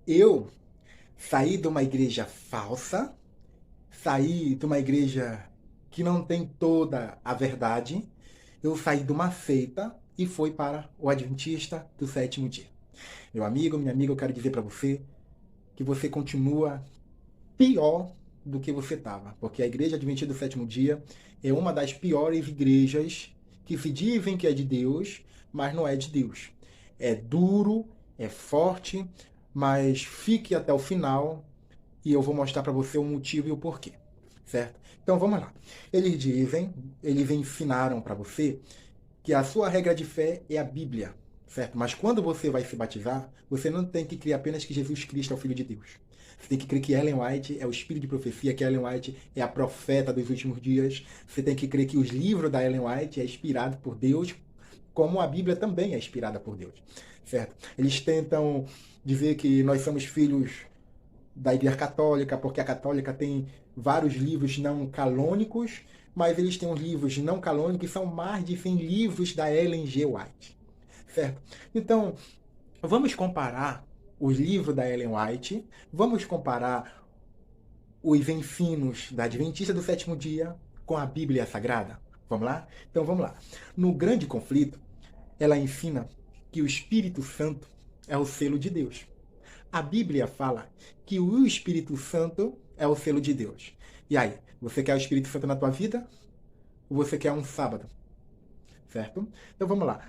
Eu saí de uma igreja falsa, saí de uma igreja que não tem toda a verdade, eu saí de uma seita e fui para o Adventista do Sétimo Dia. Meu amigo, minha amiga, eu quero dizer para você que você continua pior do que você estava, porque a Igreja Adventista do Sétimo Dia é uma das piores igrejas que se dizem que é de Deus, mas não é de Deus. É duro, é forte, mas fique até o final e eu vou mostrar para você o motivo e o porquê, certo? Então vamos lá. Eles ensinaram para você que a sua regra de fé é a Bíblia, certo? Mas quando você vai se batizar, você não tem que crer apenas que Jesus Cristo é o Filho de Deus. Você tem que crer que Ellen White é o espírito de profecia, que Ellen White é a profeta dos últimos dias. Você tem que crer que os livros da Ellen White é inspirado por Deus, como a Bíblia também é inspirada por Deus, certo? Eles tentam dizer que nós somos filhos da Igreja Católica, porque a Católica tem vários livros não canônicos, mas eles têm uns livros não canônicos que são mais de 100 livros da Ellen G. White, certo? Então, vamos comparar os livros da Ellen White, vamos comparar os ensinos da Adventista do Sétimo Dia com a Bíblia Sagrada? Vamos lá? Então vamos lá. No Grande Conflito, ela ensina que o Espírito Santo é o selo de Deus. A Bíblia fala que o Espírito Santo é o selo de Deus. E aí, você quer o Espírito Santo na tua vida? Ou você quer um sábado? Certo? Então vamos lá.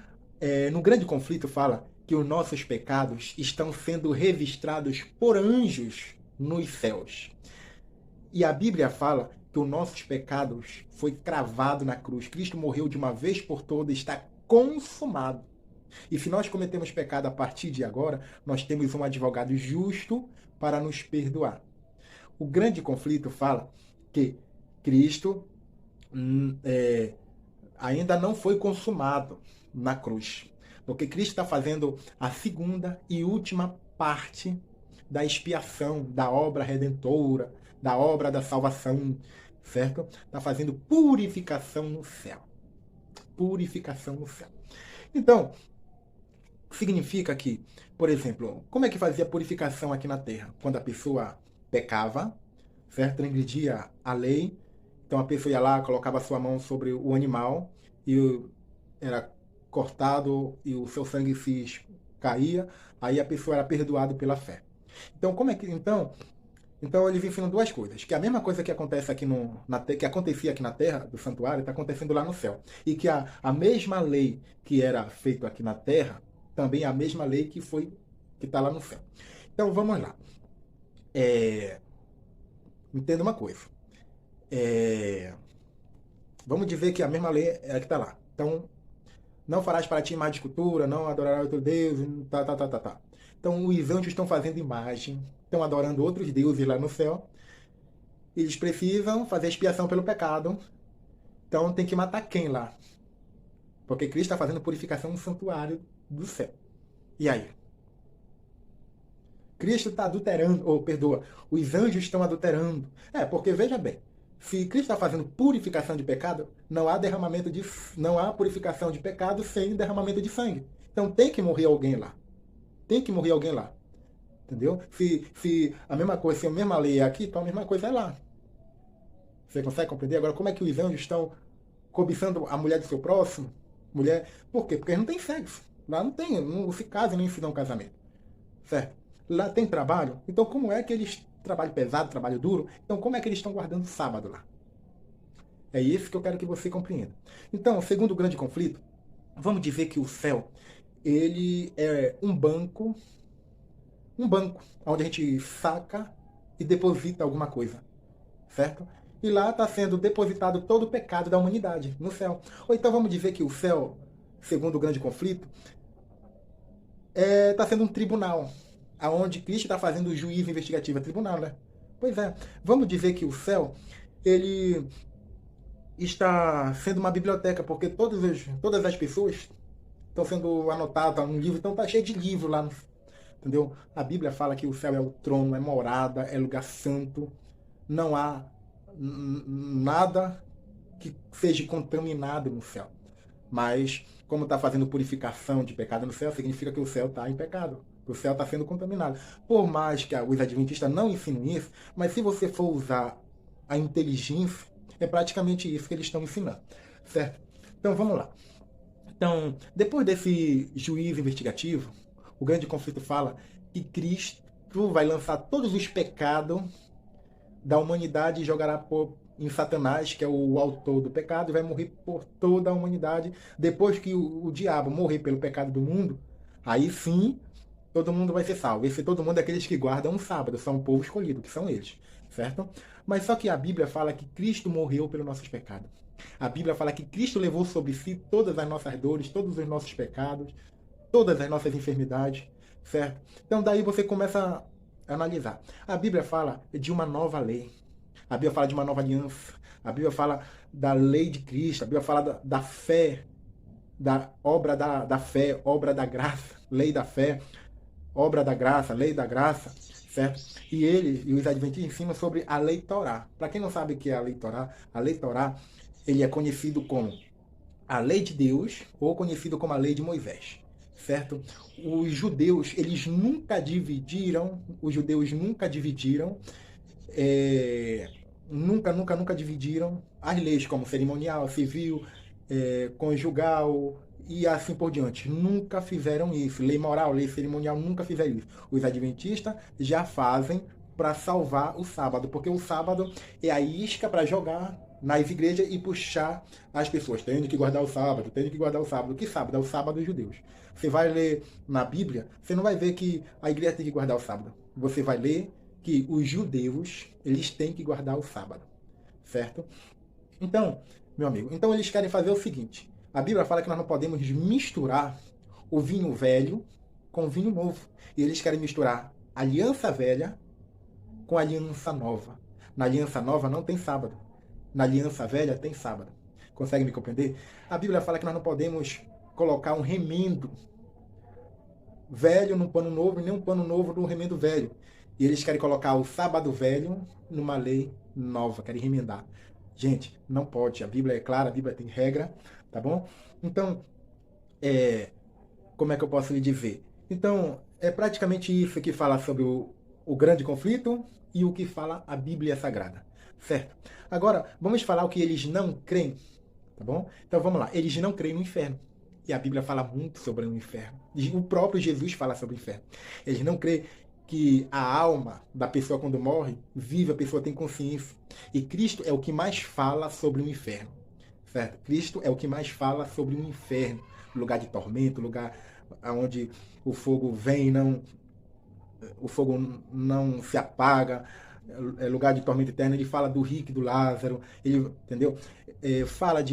No Grande Conflito fala que os nossos pecados estão sendo registrados por anjos nos céus. E a Bíblia fala que os nossos pecados foi cravado na cruz. Cristo morreu de uma vez por todas, está consumado. E se nós cometemos pecado a partir de agora, nós temos um advogado justo para nos perdoar. O Grande Conflito fala que Cristo ainda não foi consumado na cruz. Porque Cristo está fazendo a segunda e última parte da expiação, da obra redentora, da obra da salvação, certo? Está fazendo purificação no céu. Purificação no céu. Então, significa que, por exemplo, como é que fazia a purificação aqui na Terra? Quando a pessoa pecava, certo? Transgredia a lei, então a pessoa ia lá, colocava sua mão sobre o animal e era cortado e o seu sangue se caía, aí a pessoa era perdoada pela fé. Então, como é que então eles ensinam duas coisas, que a mesma coisa que acontece aqui que acontecia aqui na Terra do santuário está acontecendo lá no céu, e que a mesma lei que era feita aqui na Terra também é a mesma lei que está lá no céu. Então vamos lá. Entenda uma coisa. É, vamos dizer que a mesma lei é a que está lá. Então, não farás para ti imagem de escultura, não adorarás outro Deus, tá, tá, tá, tá, tá. Então, os anjos estão fazendo imagem, estão adorando outros deuses lá no céu. Eles precisam fazer expiação pelo pecado. Então, tem que matar quem lá? Porque Cristo está fazendo purificação no santuário do céu. E aí? Cristo está adulterando, ou perdoa, os anjos estão adulterando. Porque veja bem, se Cristo está fazendo purificação de pecado, não há purificação de pecado sem derramamento de sangue. Então tem que morrer alguém lá. Tem que morrer alguém lá. Entendeu? Se a mesma coisa, se a mesma lei é aqui, então a mesma coisa é lá. Você consegue compreender? Agora, como é que os anjos estão cobiçando a mulher do seu próximo? Mulher. Por quê? Porque eles não têm sexo. Lá não tem, não se casam nem se dão casamento. Certo? Lá tem trabalho. Então, como é que eles. Trabalho pesado, trabalho duro. Então, como é que eles estão guardando sábado lá? É isso que eu quero que você compreenda. Então, segundo o grande conflito, vamos dizer que o céu ele é um banco onde a gente saca e deposita alguma coisa, certo? E lá está sendo depositado todo o pecado da humanidade no céu. Ou então vamos dizer que o céu, segundo o grande conflito, está sendo um tribunal, aonde Cristo está fazendo o juízo investigativo. É tribunal, né? Pois é. Vamos dizer que o céu, ele está sendo uma biblioteca, porque todas as pessoas estão sendo anotadas num livro, então está cheio de livro lá, entendeu? A Bíblia fala que o céu é o trono, é morada, é lugar santo, não há nada que seja contaminado no céu. Mas, como está fazendo purificação de pecado no céu, significa que o céu está em pecado. O céu está sendo contaminado. Por mais que os adventistas não ensinem isso, mas se você for usar a inteligência, é praticamente isso que eles estão ensinando, certo? Então vamos lá. Então, depois desse juízo investigativo, o grande conflito fala que Cristo vai lançar todos os pecados da humanidade e jogará em Satanás, que é o autor do pecado, e vai morrer por toda a humanidade. Depois que o diabo morrer pelo pecado do mundo, aí sim todo mundo vai ser salvo. Esse todo mundo é aqueles que guardam um sábado, são o povo escolhido, que são eles, certo? Mas só que a Bíblia fala que Cristo morreu pelos nossos pecados. A Bíblia fala que Cristo levou sobre si todas as nossas dores, todos os nossos pecados, todas as nossas enfermidades, certo? Então daí você começa a analisar. A Bíblia fala de uma nova lei. A Bíblia fala de uma nova aliança. A Bíblia fala da lei de Cristo. A Bíblia fala da fé, da obra da fé, obra da graça, lei da fé, obra da graça, lei da graça, certo? E ele e os adventistas ensinam sobre a lei Torá. Para quem não sabe o que é a lei Torá, ele é conhecido como a lei de Deus ou conhecido como a lei de Moisés, certo? Os judeus nunca dividiram, nunca dividiram as leis como cerimonial, civil, conjugal e assim por diante. Nunca fizeram isso. Lei moral, lei cerimonial, nunca fizeram isso. Os adventistas já fazem para salvar o sábado, porque o sábado é a isca para jogar nas igrejas e puxar as pessoas. Tem que guardar o sábado, tem que guardar o sábado. Que sábado? É o sábado dos judeus. Você vai ler na Bíblia, você não vai ver que a igreja tem que guardar o sábado. Você vai ler que os judeus, eles têm que guardar o sábado, certo? Então, meu amigo, então eles querem fazer o seguinte. A Bíblia fala que nós não podemos misturar o vinho velho com o vinho novo. E eles querem misturar a aliança velha com a aliança nova. Na aliança nova não tem sábado. Na aliança velha tem sábado. Consegue me compreender? A Bíblia fala que nós não podemos colocar um remendo velho num pano novo e nem um pano novo num remendo velho. E eles querem colocar o sábado velho numa lei nova, querem remendar. Gente, não pode. A Bíblia é clara, a Bíblia tem regra, tá bom? Então, como é que eu posso lhe dizer? Então, é praticamente isso que fala sobre o grande conflito e o que fala a Bíblia Sagrada, certo? Agora, vamos falar o que eles não creem, tá bom? Então, vamos lá. Eles não creem no inferno. E a Bíblia fala muito sobre o inferno. O próprio Jesus fala sobre o inferno. Eles não creem que a alma da pessoa, quando morre, vive, a pessoa tem consciência. E Cristo é o que mais fala sobre o inferno, certo? Cristo é o que mais fala sobre o inferno. Lugar de tormento, lugar onde o fogo vem, o fogo não se apaga, é lugar de tormento eterno. Ele fala do rico e do Lázaro, ele, entendeu? Fala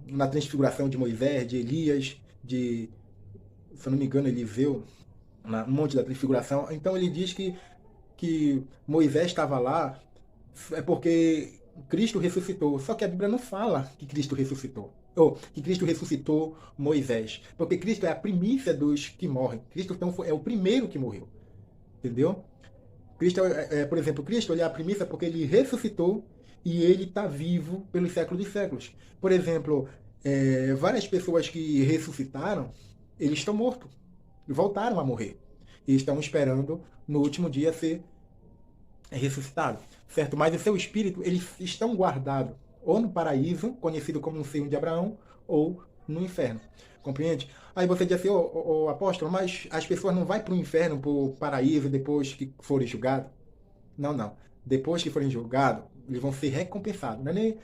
na transfiguração de Moisés, de Elias, se eu não me engano, Eliseu, no Monte da Transfiguração. Então ele diz que Moisés estava lá porque Cristo ressuscitou. Só que a Bíblia não fala que Cristo ressuscitou. Ou que Cristo ressuscitou Moisés. Porque Cristo é a primícia dos que morrem. Cristo então, é o primeiro que morreu. Entendeu? Cristo, por exemplo, Cristo ele é a primícia porque ele ressuscitou e ele está vivo pelos séculos dos séculos. Por exemplo, várias pessoas que ressuscitaram, eles estão mortos. Voltaram a morrer. E estão esperando no último dia ser ressuscitado, certo? Mas o seu espírito, eles estão guardados ou no paraíso, conhecido como um seio de Abraão, ou no inferno. Compreende? Aí você diz assim, ô apóstolo, mas as pessoas não vão para o inferno, para o paraíso, depois que forem julgados? Não, não. Depois que forem julgados, eles vão ser recompensados. Não é nem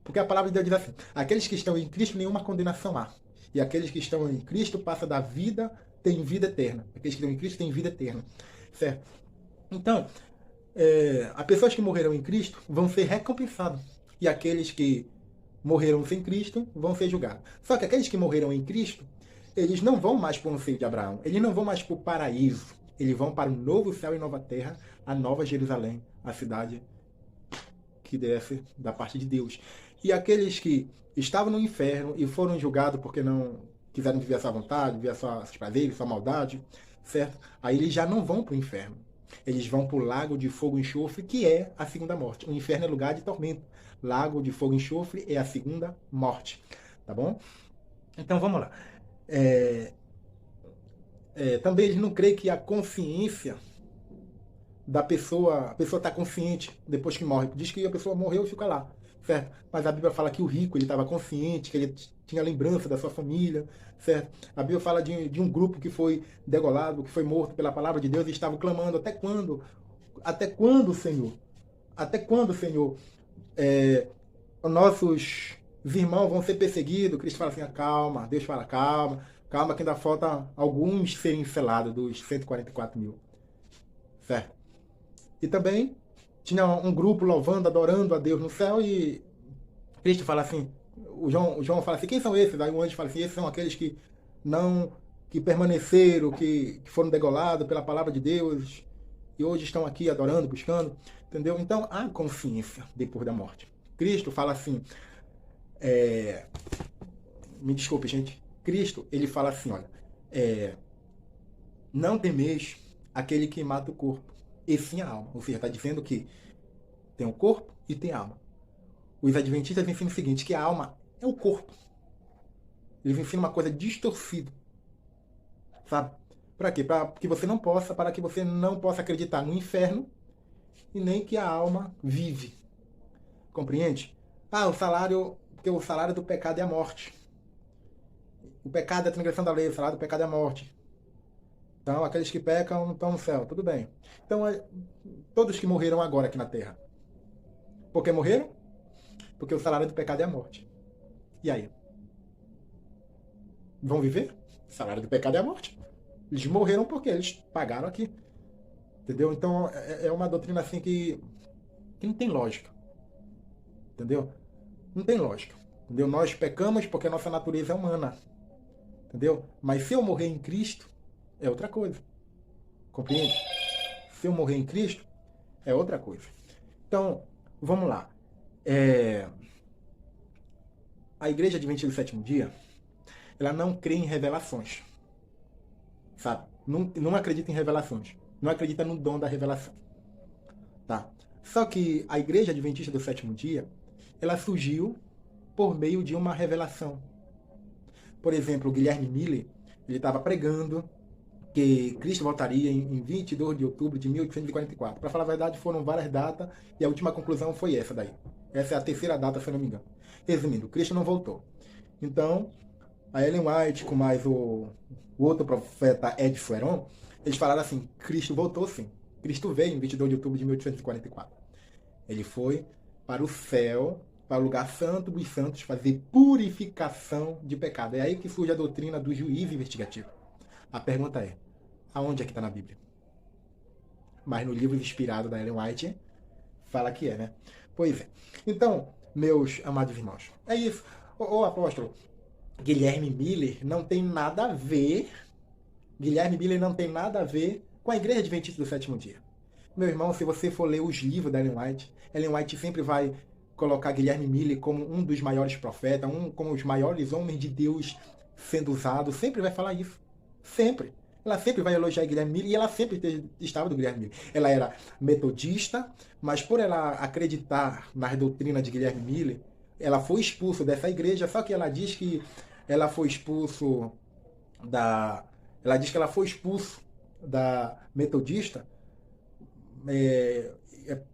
porque a palavra de Deus diz assim, aqueles que estão em Cristo, nenhuma condenação há. E aqueles que estão em Cristo, passam da vida, têm vida eterna. Aqueles que estão em Cristo têm vida eterna. Certo? Então, as pessoas que morreram em Cristo vão ser recompensadas. E aqueles que morreram sem Cristo vão ser julgados. Só que aqueles que morreram em Cristo, eles não vão mais para o seio de Abraão. Eles não vão mais para o paraíso. Eles vão para o novo céu e nova terra, a nova Jerusalém, a cidade que desce da parte de Deus. E aqueles que estavam no inferno e foram julgados porque não quiseram viver a sua vontade, viver seus prazeres, sua maldade, certo? Aí eles já não vão para o inferno. Eles vão para o lago de fogo e enxofre, que é a segunda morte. O inferno é lugar de tormento. Lago de fogo e enxofre é a segunda morte. Tá bom? Então vamos lá. Também eles não creem que a consciência da pessoa, a pessoa está consciente depois que morre. Diz que a pessoa morreu e fica lá, certo? Mas a Bíblia fala que o rico ele estava consciente, que ele tinha lembrança da sua família, certo? A Bíblia fala de um grupo que foi degolado, que foi morto pela palavra de Deus e estavam clamando: até quando? Até quando, Senhor? Até quando, Senhor? Os nossos irmãos vão ser perseguidos. Cristo fala assim: calma. Deus fala: calma, calma, que ainda falta alguns serem selados dos 144 mil, certo? E também tinha um grupo louvando, adorando a Deus no céu e Cristo fala assim, o João fala assim: quem são esses? Aí o anjo fala assim: esses são aqueles que não, que permaneceram, que foram degolados pela palavra de Deus e hoje estão aqui adorando, buscando, entendeu? Então há consciência depois da morte. Cristo fala assim, me desculpe, gente, Cristo, ele fala assim, olha, não temeis aquele que mata o corpo, e sim a alma. Ou seja, está dizendo que tem o corpo e tem a alma. Os adventistas ensinam o seguinte, que a alma é o corpo. Eles ensinam uma coisa distorcida. Sabe? Para quê? Para que você não possa acreditar no inferno e nem que a alma vive. Compreende? Porque o salário do pecado é a morte. O pecado é a transgressão da lei, o salário do pecado é a morte. Então, aqueles que pecam não estão no céu, tudo bem. Então, todos que morreram agora aqui na Terra. Por que morreram? Porque o salário do pecado é a morte. E aí? Vão viver? O salário do pecado é a morte. Eles morreram porque eles pagaram aqui. Entendeu? Então, é uma doutrina assim que não tem lógica. Entendeu? Não tem lógica. Entendeu? Nós pecamos porque a nossa natureza é humana. Entendeu? Mas se eu morrer em Cristo, é outra coisa. Compreende? Se eu morrer em Cristo, é outra coisa. Então, vamos lá. A Igreja Adventista do Sétimo Dia, ela não crê em revelações. Sabe? Não acredita em revelações. Não acredita no dom da revelação. Tá? Só que a Igreja Adventista do Sétimo Dia, ela surgiu por meio de uma revelação. Por exemplo, o Guilherme Miller, ele estava pregando que Cristo voltaria em 22 de outubro de 1844. Para falar a verdade, foram várias datas e a última conclusão foi essa daí. Essa é a terceira data, se eu não me engano. Resumindo, Cristo não voltou. Então, a Ellen White com mais o outro profeta Ed Fueron, eles falaram assim: Cristo voltou sim. Cristo veio em 22 de outubro de 1844. Ele foi para o céu, para o lugar santo dos santos, fazer purificação de pecado. É aí que surge a doutrina do juiz investigativo. A pergunta é: aonde é que está na Bíblia? Mas no livro inspirado da Ellen White, fala que é, né? Pois é. Então, meus amados irmãos, é isso. O apóstolo Guilherme Miller não tem nada a ver. Guilherme Miller não tem nada a ver com a Igreja Adventista do Sétimo Dia. Meu irmão, se você for ler os livros da Ellen White sempre vai colocar Guilherme Miller como um dos maiores profetas, como os maiores homens de Deus sendo usados. Sempre vai falar isso. Sempre. Ela sempre vai elogiar Guilherme Miller e ela sempre estava do Guilherme Miller. Ela era metodista, mas por ela acreditar nas doutrinas de Guilherme Miller, ela foi expulsa dessa igreja, só que ela diz que ela foi expulso da... Ela diz que ela foi expulso da metodista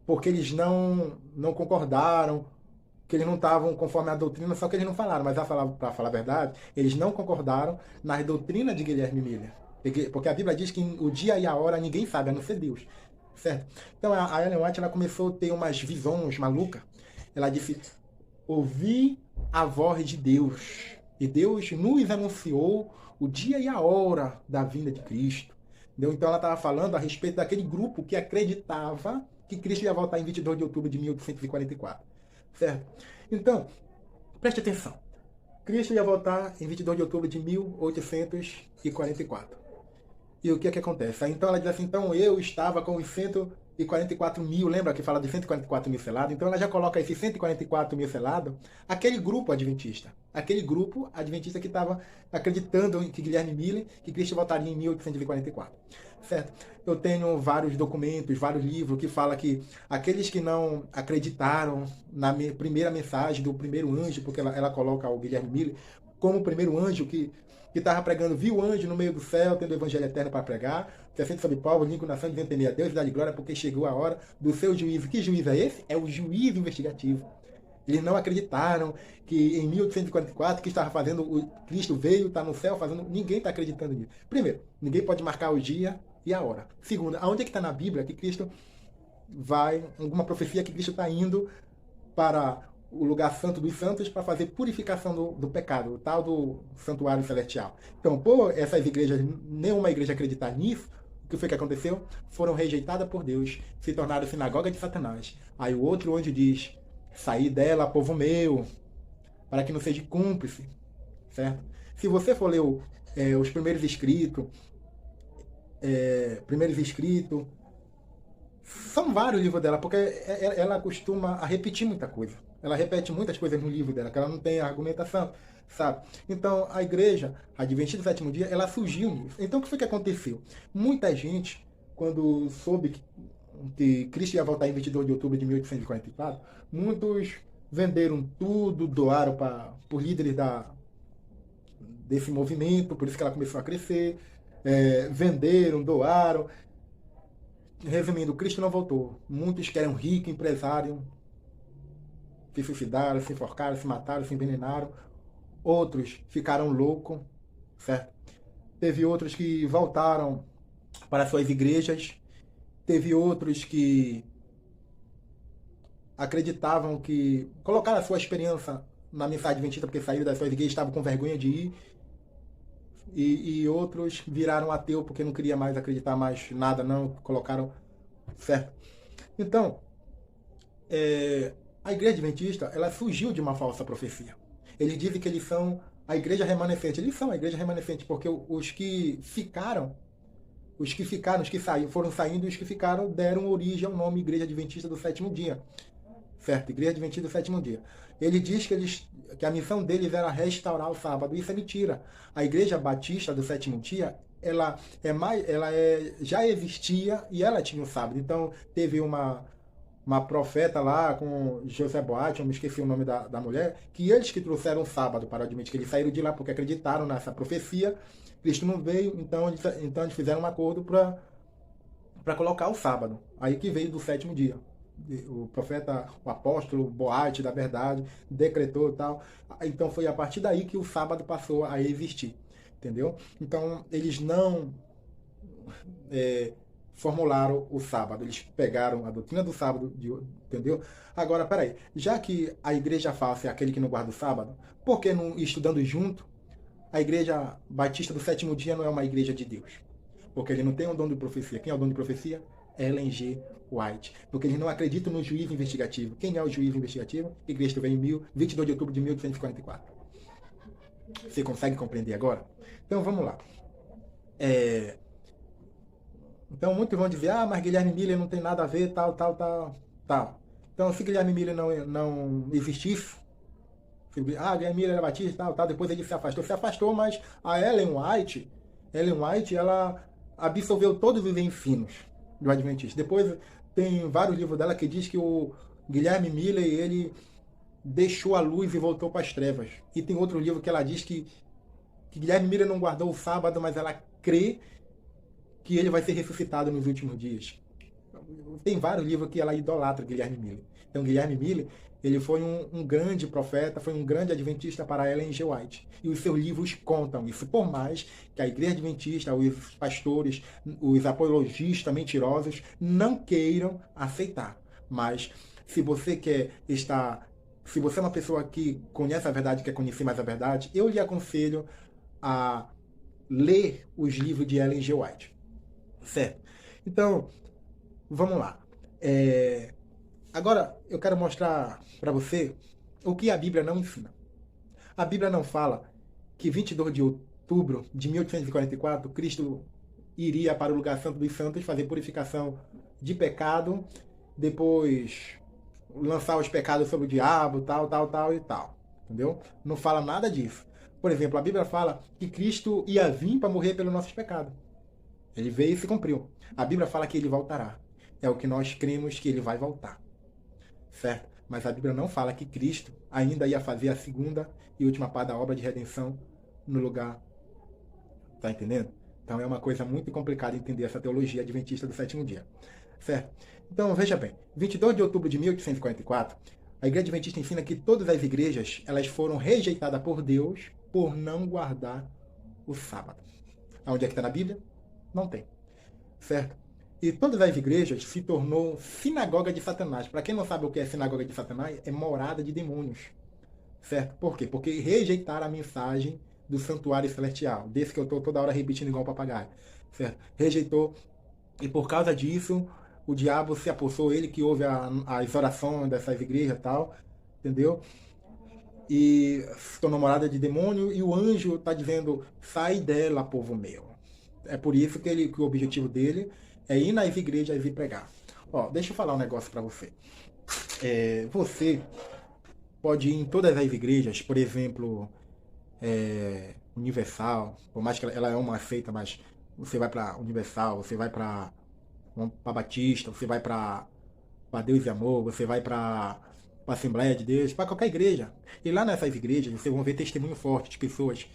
porque eles não concordaram, que eles não estavam conforme a doutrina, só que eles não falaram, mas para falar a verdade, eles não concordaram nas doutrinas de Guilherme Miller. Porque a Bíblia diz que o dia e a hora ninguém sabe, a não ser Deus. Certo? Então a Ellen White ela começou a ter umas visões malucas. Ela disse: ouvi a voz de Deus. E Deus nos anunciou o dia e a hora da vinda de Cristo. Entendeu? Então ela estava falando a respeito daquele grupo que acreditava que Cristo ia voltar em 22 de outubro de 1844. Certo? Então, preste atenção. Cristo ia voltar em 22 de outubro de 1844. E o que é que acontece? Então ela diz assim: então eu estava com os 144 mil, lembra que fala de 144 mil selados? Então ela já coloca esses 144 mil selados, aquele grupo adventista que estava acreditando que Guilherme Miller, que Cristo voltaria em 1844. Certo? Eu tenho vários documentos, vários livros que falam que aqueles que não acreditaram na primeira mensagem do primeiro anjo, porque ela coloca o Guilherme Miller como o primeiro anjo que estava pregando, viu o anjo no meio do céu, tendo o evangelho eterno para pregar, se assenta sobre Paulo, língua nação, dizendo temer a Deus e dar-lhe glória, porque chegou a hora do seu juízo. Que juízo é esse? É o juízo investigativo. Eles não acreditaram que em 1844 que estava fazendo, o Cristo veio, está no céu fazendo. Ninguém está acreditando nisso. Primeiro, ninguém pode marcar o dia e a hora. Segundo, aonde é que está na Bíblia que Cristo vai, alguma profecia que Cristo está indo para o lugar santo dos santos para fazer purificação do pecado, o tal do santuário celestial. Então, por essas igrejas, nenhuma igreja acreditar nisso, o que foi que aconteceu? Foram rejeitadas por Deus, se tornaram sinagoga de Satanás. Aí o outro anjo diz, saí dela, povo meu, para que não seja cúmplice, certo? Se você for ler os primeiros escritos, são vários livros dela, porque ela costuma a repetir muita coisa. Ela repete muitas coisas no livro dela, que ela não tem argumentação, sabe? Então, a igreja Adventista do Sétimo Dia, ela surgiu nisso. Então, o que foi que aconteceu? Muita gente, quando soube que Cristo ia voltar em 22 de outubro de 1844, muitos venderam tudo, doaram por líderes desse movimento, por isso que ela começou a crescer, venderam, doaram. Resumindo, Cristo não voltou. Muitos que eram ricos, empresários, se suicidaram, se enforcaram, se mataram, se envenenaram. Outros ficaram loucos, certo? Teve outros que voltaram para suas igrejas. Teve outros que acreditavam que colocaram a sua esperança na mensagem adventista porque saíram das suas igrejas e estavam com vergonha de ir. E outros viraram ateu porque não queria mais acreditar mais nada, não, colocaram, certo? Então, a igreja adventista, ela surgiu de uma falsa profecia. Eles dizem que eles são a igreja remanescente. Eles são a igreja remanescente porque os que foram saindo, os que ficaram deram origem ao nome Igreja Adventista do Sétimo Dia. Certo? Igreja Adventista do Sétimo Dia. Ele diz que a missão deles era restaurar o sábado. Isso é mentira. A Igreja Batista do Sétimo Dia, já existia e ela tinha o sábado. Então, teve uma profeta lá com José Boate, eu me esqueci o nome da mulher, que eles que trouxeram o sábado para admitir que eles saíram de lá porque acreditaram nessa profecia. Cristo não veio, então eles fizeram um acordo para colocar o sábado. Aí que veio do sétimo dia. O profeta, o apóstolo Boate da verdade, decretou e tal. Então foi a partir daí que o sábado passou a existir. Entendeu? Então eles não formularam o sábado. Eles pegaram a doutrina do sábado, entendeu? Agora, peraí. Já que a igreja falsa é aquele que não guarda o sábado, por que não estudando junto? A igreja batista do sétimo dia não é uma igreja de Deus. Porque ele não tem um dom de profecia. Quem é o dom de profecia? Ellen G. White. Porque eles não acreditam no juízo investigativo. Quem é o juízo investigativo? A igreja veio em 22 de outubro de 1844. Você consegue compreender agora? Então vamos lá. Então muitos vão dizer, mas Guilherme Miller não tem nada a ver, tal. Então se Guilherme Miller não existisse, Guilherme Miller era batista, tal, depois ele se afastou, mas a Ellen White, ela absorveu todos os ensinos do Adventista. Depois tem vários livros dela que diz que o Guilherme Miller, ele deixou a luz e voltou para as trevas. E tem outro livro que ela diz que Guilherme Miller não guardou o sábado, mas ela crê que ele vai ser ressuscitado nos últimos dias. Tem vários livros que ela idolatra Guilherme Miller. Então Guilherme Miller, ele foi um grande profeta, foi um grande adventista para Ellen G. White. E os seus livros contam isso, por mais que a igreja adventista, os pastores, os apologistas mentirosos não queiram aceitar. Mas se você se você é uma pessoa que conhece a verdade, quer conhecer mais a verdade, eu lhe aconselho a ler os livros de Ellen G. White. Certo? Então, vamos lá. Agora, eu quero mostrar para você o que a Bíblia não ensina. A Bíblia não fala que 22 de outubro de 1844, Cristo iria para o lugar santo dos santos fazer purificação de pecado, depois lançar os pecados sobre o diabo, tal. Entendeu? Não fala nada disso. Por exemplo, a Bíblia fala que Cristo ia vir para morrer pelos nossos pecados. Ele veio e se cumpriu. A Bíblia fala que ele voltará. É o que nós cremos que ele vai voltar. Certo? Mas a Bíblia não fala que Cristo ainda ia fazer a segunda e última parte da obra de redenção no lugar. Tá entendendo? Então é uma coisa muito complicada entender essa teologia adventista do sétimo dia. Certo? Então veja bem, 22 de outubro de 1844, a Igreja Adventista ensina que todas as igrejas elas foram rejeitadas por Deus por não guardar o sábado. Onde é que está na Bíblia? Não tem. Certo? E todas as igrejas se tornou sinagoga de Satanás. Para quem não sabe o que é sinagoga de Satanás, é morada de demônios. Certo? Por quê? Porque rejeitaram a mensagem do santuário celestial, desse que eu estou toda hora repetindo igual papagaio. Certo? Rejeitou, e por causa disso, o diabo se apossou, ele que ouve as orações dessas igrejas e tal, entendeu? E se tornou morada de demônio, e o anjo está dizendo, sai dela, povo meu. É por isso que o objetivo dele é ir nas igrejas e pregar. Ó, deixa eu falar um negócio para você. Você pode ir em todas as igrejas, por exemplo, Universal, por mais que ela é uma seita, mas você vai para Universal, você vai para Batista, você vai para Deus e Amor, você vai para Assembleia de Deus, para qualquer igreja. E lá nessas igrejas você vão ver testemunho forte de pessoas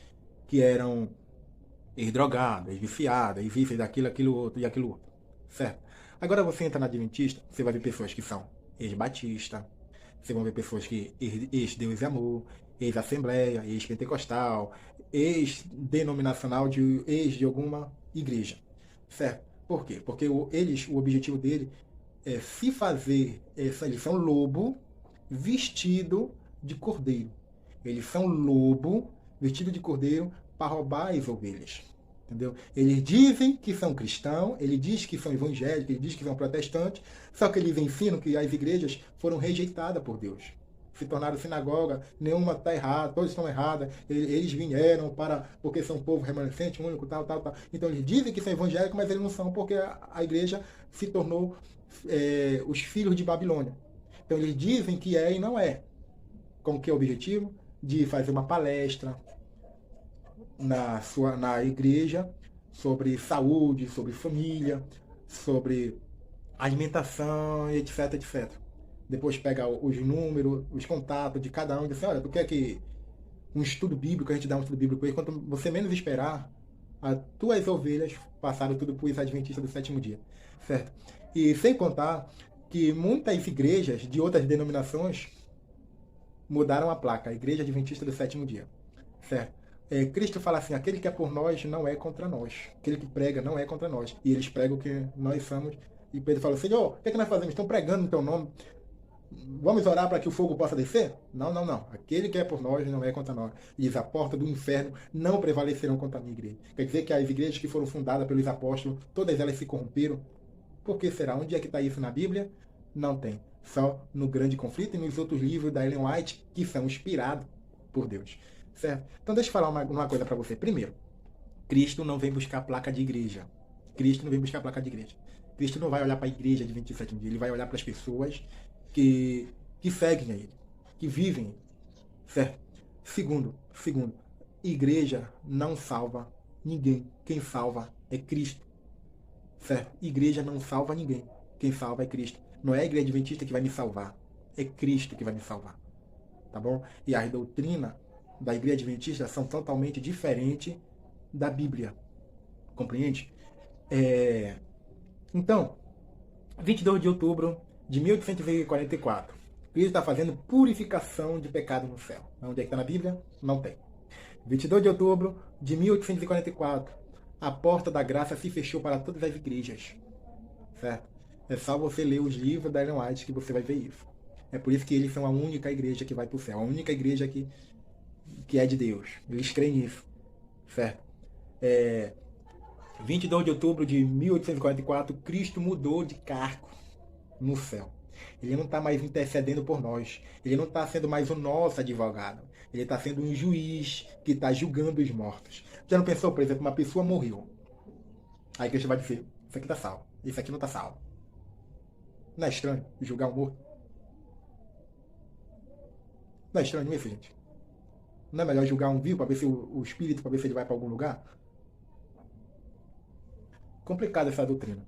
que eram drogadas, viciadas, e vivem daquilo, aquilo outro e aquilo outro. Certo? Agora você entra na Adventista, você vai ver pessoas que são ex-batista, você vai ver pessoas que ex-Deus e Amor, ex-Assembleia, ex-Pentecostal, ex-denominacional, ex de alguma igreja. Certo? Por quê? Porque o objetivo dele é se fazer, eles são lobo vestido de cordeiro. Eles são lobo vestido de cordeiro para roubar as ovelhas. Entendeu? Eles dizem que são cristãos, ele diz que são evangélicos, ele diz que são protestantes, só que eles ensinam que as igrejas foram rejeitadas por Deus. Se tornaram sinagoga, nenhuma está errada, todas estão erradas, eles vieram porque são um povo remanescente, único, tal. Então eles dizem que são evangélicos, mas eles não são, porque a igreja se tornou os filhos de Babilônia. Então eles dizem que é e não é. Como que é o objetivo? De fazer uma palestra na igreja sobre saúde, sobre família, sobre alimentação, etc, etc. Depois pega os números, os contatos de cada um e diz assim, olha, tu quer que um estudo bíblico, a gente dá um estudo bíblico aí, quando você menos esperar, as tuas ovelhas passaram tudo por os adventistas do sétimo dia. Certo? E sem contar que muitas igrejas de outras denominações mudaram a placa, a Igreja Adventista do sétimo dia. Certo? Cristo fala assim, aquele que é por nós não é contra nós. Aquele que prega não é contra nós. E eles pregam que nós somos. E Pedro fala, Senhor, o que nós fazemos? Estão pregando no teu nome. Vamos orar para que o fogo possa descer? Não. Aquele que é por nós não é contra nós. E diz, a porta do inferno não prevalecerão contra a minha igreja. Quer dizer que as igrejas que foram fundadas pelos apóstolos, todas elas se corromperam. Por que será? Onde é que está isso na Bíblia? Não tem. Só no Grande Conflito e nos outros livros da Ellen White, que são inspirados por Deus. Certo? Então deixa eu falar uma coisa para você. Primeiro, Cristo não vem buscar placa de igreja. Cristo não vem buscar placa de igreja. Cristo não vai olhar para a igreja de 27 dias. Ele vai olhar para as pessoas que seguem a ele, que vivem. Certo? Segundo, igreja não salva ninguém. Quem salva é Cristo. Certo? Igreja não salva ninguém. Quem salva é Cristo. Não é a igreja adventista que vai me salvar. É Cristo que vai me salvar. Tá bom? E as doutrinas da igreja adventista são totalmente diferentes da Bíblia. Compreende? Então, 22 de outubro de 1844. Cristo está fazendo purificação de pecado no céu. Onde é que está na Bíblia? Não tem. 22 de outubro de 1844. A porta da graça se fechou para todas as igrejas. Certo? É só você ler os livros da Ellen White que você vai ver isso. É por isso que eles são a única igreja que vai para o céu. A única igreja que é de Deus. Eles creem nisso. Certo? 22 de outubro de 1844, Cristo mudou de cargo no céu. Ele não está mais intercedendo por nós. Ele não está sendo mais o nosso advogado. Ele está sendo um juiz que está julgando os mortos. Já não pensou, por exemplo, uma pessoa morreu. Aí Cristo vai dizer, isso aqui está salvo. Isso aqui não está salvo. Não é estranho julgar um morto? Não é estranho isso, gente? Não é melhor julgar um vivo para ver se o espírito, para ver se ele vai para algum lugar? Complicada essa doutrina.